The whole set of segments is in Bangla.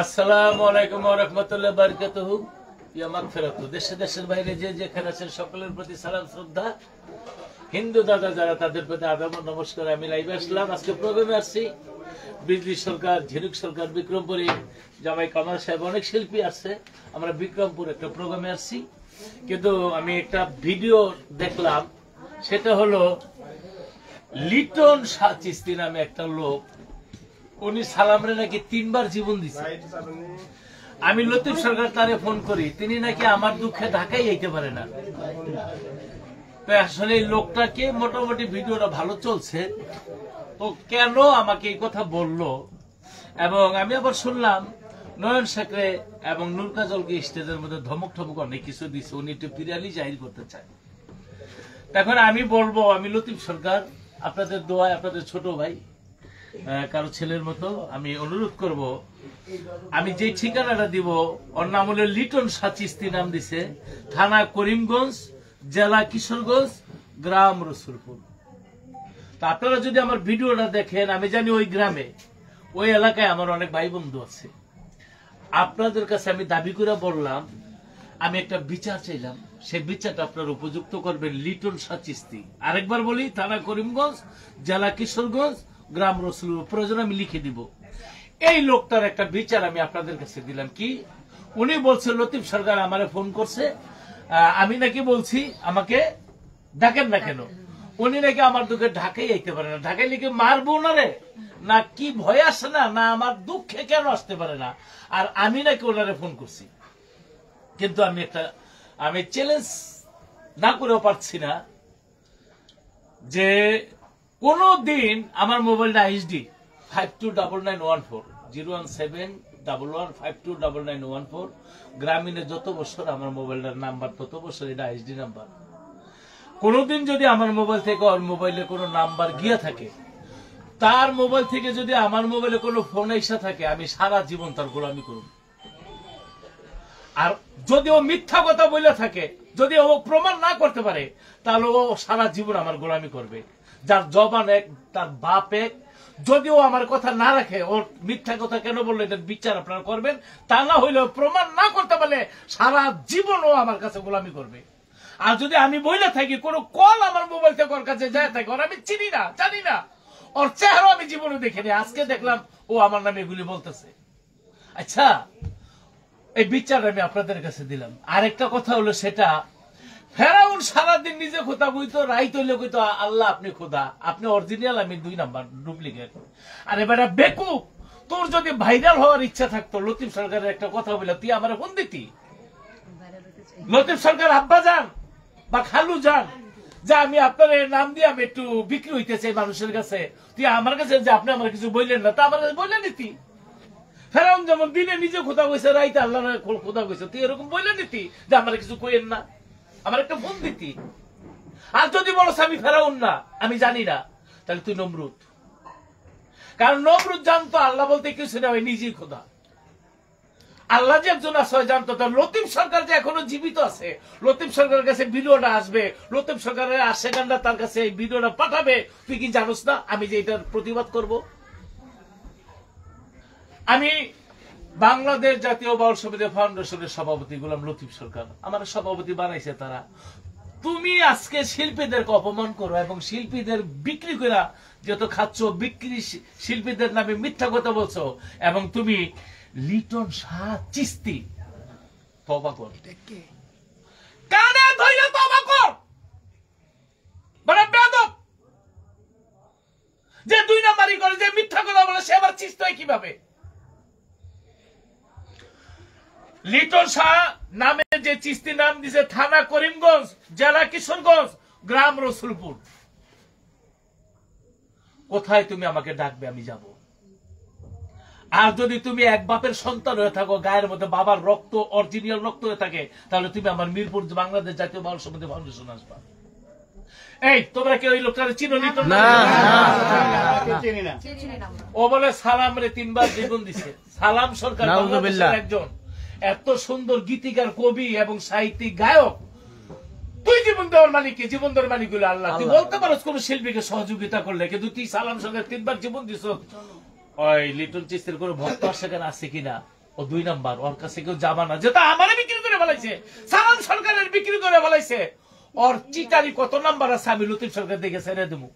আসসালামু আলাইকুম ওয়া রাহমাতুল্লাহি ওয়া বারাকাতুহু। ইয়া মাগফিরাতু। দেশে দেশের বাইরে যে যেখানে আছেন সকলের প্রতি সালাম শ্রদ্ধা। হিন্দু দাদা যারা তাদের প্রতি আদাব নমস্কার। আমি লাইভে আসলাম, আজকে প্রোগ্রামে আসছি। বিজলি সরকার, ঝিনুক সরকার, বিক্রমপুরে জামাই কামাল সাহেব, অনেক শিল্পী আসছে। আমরা বিক্রমপুর একটা প্রোগ্রামে আসছি, কিন্তু আমি একটা ভিডিও দেখলাম, সেটা হলো লিটন শাহ চিস্তি নামে একটা লোক, উনি সালামরে নাকি 3 বার জীবন দিছে। আমি লতিফ সরকার তারে ফোন করি, তিনি নাকি আমার দুঃখে ঢাকায় যেতে পারে না। তো আসলে এই লোকটাকে মোটামুটি ভিডিওটা ভালো চলছে, তো কেন আমাকে এই কথা বললো, এবং আমি আবার শুনলাম নয়ন শেখরে এবং নূর কাজলকে স্টেজের মধ্যে ধমক ঠমক অনেক কিছু দিচ্ছে, উনি একটু পিরিয়ালি জাহির করতে চায়। এখন আমি বলবো, আমি লতিফ সরকার, আপনাদের দোয়ায়, আপনাদের ছোট ভাই, কারো ছেলের মতো আমি অনুরোধ করব, আমি যে ঠিকানাটা দিব, ওর নাম হলো লিটন শাহ চিস্তি, নাম দিছে, থানা করিমগঞ্জ, জেলা কিশোরগঞ্জ, গ্রাম রসুলপুর। তা আপনারা যদি আমার ভিডিওটা দেখেন, আমি জানি ওই গ্রামে, ওই এলাকায় আমার অনেক ভাই বন্ধু আছে। আপনাদের কাছে আমি দাবি করে বললাম, আমি একটা বিচার চাইলাম, সেই বিচারটা আপনারা উপযুক্ত করবেন লিটন শাহ চিস্তি। আরেকবার বলি, থানা করিমগঞ্জ, জেলা কিশোরগঞ্জ, গ্রাম রসুলপুর। প্রয়োজন আমি লিখে দিব। এই লোকটার একটা বিচার আমি আপনাদের কাছে দিলাম। কি উনি বলছে, লতিফ সরকার আমারে ফোন করছে, আমি নাকি বলছি আমাকে ডাকেন না কেন। উনি নাকি আমার দুঃখে ঢাকায় যেতে পারে না। ঢাকায় লিখে মারবো না রে, না কি ভয় আসে না, না আমার দুঃখে কেন আসতে পারে না, আর আমি নাকি ওনারে ফোন করছি। কিন্তু আমি চ্যালেঞ্জ না করেও পারছি না যে কোন দিন আমার মোবাইলটা আইএসডি 529914 01711529914 গ্রামীণে যত বছর আমার মোবাইলটার নাম্বার তত বছর এটা আইএসডি নাম্বার। কোনদিন যদি আমার মোবাইল থেকে ওর মোবাইলে কোনো নাম্বার গিয়া থাকে, তার মোবাইল থেকে যদি আমার মোবাইলে কোনো ফোন এসে থাকে, আমি সারা জীবন তার গোলামি করব। আর যদি ও মিথ্যা কথা বলে থাকে, যদি ও প্রমাণ না করতে পারে, তাহলে ও সারা জীবন আমার গোলামি করবে। যার জবান এক, তার বাপ এক। যদিও আমার কথা না রাখে, ওর মিথ্যা কথা কেন বললে, এটার বিচার আপনারা করবেন। তা না হইলে প্রমাণ না করতে পারলে সারা জীবন ও আমার কাছে গোলামি করবে। আর যদি আমি বইলে থাকি, কোন কল আমার মোবাইল থেকে ওর কাছে যায় থাকে, ওর আমি চিনি না, জানি না, ওর চেহারা আমি জীবনে দেখিনি, আজকে দেখলাম ও আমার নামে এগুলি বলতেছে। আচ্ছা, এই বিচার আমি আপনাদের কাছে দিলাম। আরেকটা কথা হলো, সেটা ফেরাউন সারাদিন নিজে খোদা কইতো, রাইত হইলে কইতো আল্লাহ আপনি খোদা, আপনি অরিজিনাল, আমি 2 নাম্বার ডুপ্লিকেট। আর এবার বেকুব, তোর যদি ভাইরাল হওয়ার ইচ্ছা থাকতো, লতিফ সরকারের একটা কথা বলে তুই আমার ফোন দিতি। লতিফ সরকার আব্বা যান বা খালু যান, যে আমি আপনার নাম দিয়ে আমি একটু বিক্রি হইতে চাই মানুষের কাছে, তুই আমার কাছে যে আপনি আমার কিছু বললেন না, তা আমার কাছে বললেন নিতি। ফেরাউন যেমন দিনে নিজে খোদা কইছে, রাইতে আল্লাহ খোদা কইছে, তুই এরকম বললেন নিতি যে আমার কিছু কইেন না, আমার একটা ফোন দিতি। আর যদি বলছ আমি ফেরাউন না, আমি জানি না, তাহলে তুই নমরুদ। কারণ নমরুদ জানতো আল্লাহ বলতে কিছু না, ওই নিজেই খোদা। আল্লাহ যে একজন আছে জানতো। তার লতিফ সরকার যে এখনো জীবিত আছে, লতিফ সরকারের কাছে ভিডিওটা আসবে, লতিফ সরকারের আশেকানরা তার কাছে এই ভিডিওটা পাঠাবে, তুই কি জানোস না আমি যে এটার প্রতিবাদ করব? আমি বাংলাদেশ জাতীয় বাউল সমিতি ফাউন্ডেশনের সভাপতি গোলাম লতিফ সরকার, আমার সভাপতি বানাইছে তারা। তুমি আজকে শিল্পীদেরকে অপমান করো এবং শিল্পীদের বিক্রি করা যত খাচ্ছ, বিক্রি শিল্পীদের নামে মিথ্যা কথা বলছো, এবং তুমি লিটন শাহ চিস্তি, তওবা কর, কানে ধইরা তওবা কর। বড় বেয়াদব, যে 2 নাম্বারই করে, যে মিথ্যা কথা বলে, সে আবার চিস্তি হয় কিভাবে? লিটন শাহ নামে যে চিস্তি নাম দিছে, থানা করিমগঞ্জ, জেলা কিশোরগঞ্জ, গ্রাম রসুলপুর। কোথায় তুমি আমাকে ডাকবে, আমি যাব। আর যদি তুমি এক বাপের সন্তান হয়ে থাকো, গায়ের মধ্যে বাবার রক্ত, অরিজিনাল রক্ত হয়ে থাকে, তাহলে তুমি আমার মিরপুর বাংলাদেশ জাতীয় বাউল সমিতি ফাউন্ডেশন আসবা। এই তোমরা কেউ ওই লোকটা চিনো? লিটন ও বলে সালাম রে 3 বার জীবন দিছে। সালাম সরকার বাংলাদেশের একজন এত সুন্দর গীতিকার, কবি এবং সাহিত্যিক, গায়ক। তুই জীবন দেওয়ার মালিক কি? জীবন দেওয়ার মালিক হলো আল্লাহ। তুই বলতে পারো কোন শিল্পীকে সহযোগিতা করলে, কিন্তু তুই সালাম সরকার 3 বার জীবন দিছ, ওই লিটন চিস্তির কোন ভক্ত সেখানে আছে কিনা, ও 2 নাম্বার, ওর কাছে কেউ যাবা না, যেটা আমারে বিক্রি করে ফেলাইছে, সালাম সরকারের বিক্রি করে ফেলাইছে। ওর চিটারি কত নাম্বার আছে আমি লতিফ সরকার দেখে ছেড়ে দেবো।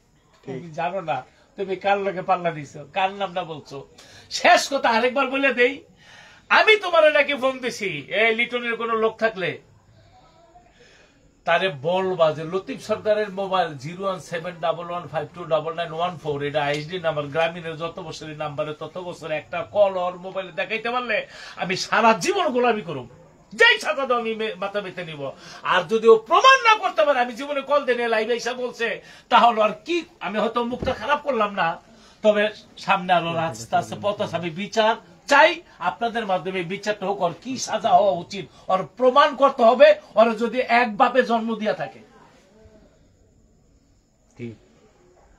তুমি জানো না তুমি কার লোকে পাল্লা দিছো, কার নামটা বলছো। শেষ কথা আরেকবার বলে দেই, আমি তোমার নাকি ফোন দিছি, এই লিটনের কোন লোক থাকলে তারে বলবা যে লতিফ সরকারের মোবাইল 01711529914, এটা আইএসডি নাম্বার, গ্রামীণের যত বছরের নাম্বারে তত বছর একটা কল ওর মোবাইলে দেখাইতে পারলে আমি সারা জীবন গোলামি করব, যেই সাজা দাও আমি মাথা বেঁধে নিব। আর যদি ও প্রমাণ না করতে পারে আমি জীবনে কল দিয়ে লাইভে এসে বলছে, তাহলে আর কি, আমি হয়তো মুখটা খারাপ করলাম না, তবে সামনে আরো রাস্তা আছে, পথ আছে, আমি বিচার চাই আপনাদের মাধ্যমে বিচারটা হোক, ওর কি সাজা হওয়া উচিত, ওর প্রমাণ করতে হবে, ওর যদি এক বাপে জন্ম দিয়া থাকে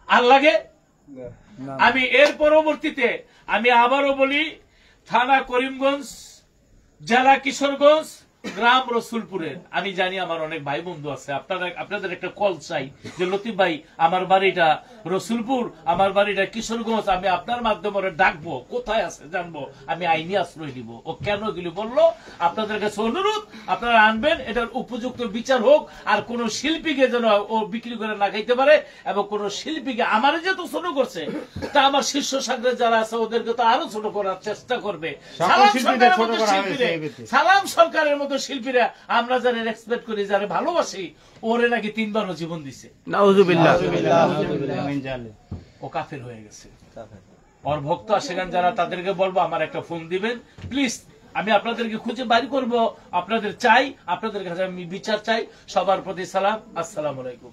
আর লাগে। আমি এর পরবর্তীতে আমি আবারও বলি, থানা করিমগঞ্জ, জেলা কিশোরগঞ্জ, গ্রাম রসুলপুরের, আমি জানি আমার অনেক ভাই বন্ধু আছে, আপনাদের একটা কল চাই যে লতিফ ভাই আমার বাড়িটা রসুলপুর, আমার বাড়িটা কিশোরগঞ্জ, আমি আপনার মাধ্যমে ডাকবো, কোথায় আছে জানবো, আমি আইনি আশ্রয় দিব। ও কেন গেলি বললো, আপনাদের কাছে অনুরোধ আপনারা আনবেন, এটার উপযুক্ত বিচার হোক, আর কোন শিল্পীকে যেন ও বিক্রি করে না খাইতে পারে, এবং কোন শিল্পীকে, আমার যেহেতু ছোট করছে, তা আমার শীর্ষ সাগরে যারা আছে ওদেরকে তো আরো ছোট করার চেষ্টা করবে। সালাম সরকারের মতো শিল্পীরা আমরা যারা রেসপেক্ট করি, যারা ভালোবাসি, ওরে নাকি 3 বারও জীবন দিছে, ও কাফের হয়ে গেছে। ওর ভক্ত সেখানে যারা, তাদেরকে বলবো আমার একটা ফোন দিবেন প্লিজ, আমি আপনাদেরকে খুঁজে বাড়ি করব, আপনাদের চাই, আপনাদের কাছে আমি বিচার চাই। সবার প্রতি সালাম, আসসালামু আলাইকুম।